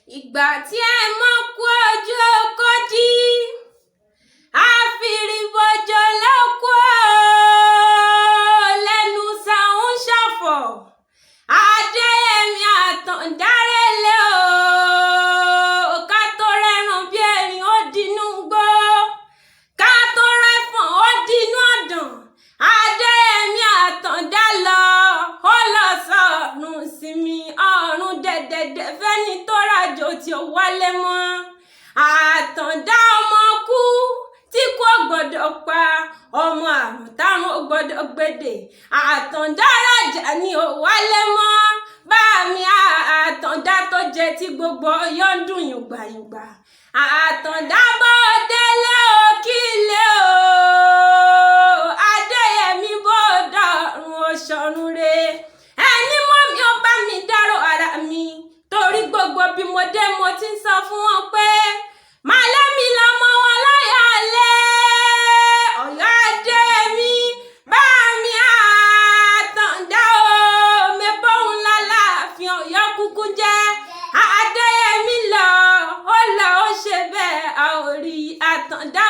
ìgbà tí ẹ mọ́ kú ọjọ́ kọ́dí àfìrìbọjọ lọ́kọ́ lẹ́nu sàún ṣọ̀fọ̀ Adéyẹmí Àtàndárẹ́lẹ̀ o ká tó rẹ́ràn bí erin ó dinú gbó ká tó rẹ́fọ̀n ó dinú ọ̀dàn Adéyẹmí Àtàndá lọ ó lọ sọ̀run sinmi ọ̀run dẹ̀dẹ̀dẹ̀ fẹ́ni tó rajò tí ó wálé mọ́ Àtàndá ọmọ kú tí kò gbọdọ̀ pa ọmọ àrùn táwọn ò gbọdọ̀ gbèdè Àtàndá rajà ni ò wálé mọ́ bá mi Àtàndá tó jẹ tí gbogbo Ọ̀yọ́ ń dùn yùngbàyùngbà Àtàndá bó délé o kí ilé o Adéyẹmí bó dọ̀run ó ṣọ̀run re ẹni mọ́ mi ó bá mi dárò ara mi torí gbogbo bí mo dé mo ti ń sọ fún wọn pé màlẹ́mí lọmọ wọn láyà lé Ọ̀yọ́ Adéyẹmí bá mi Àtàndá o mẹ́bọ̀hún lálàáfin Ọ̀yọ́ kúkú jẹ́ Adéyẹmí lọ ó ṣe bẹ́ẹ̀ a ò rí Àtàndá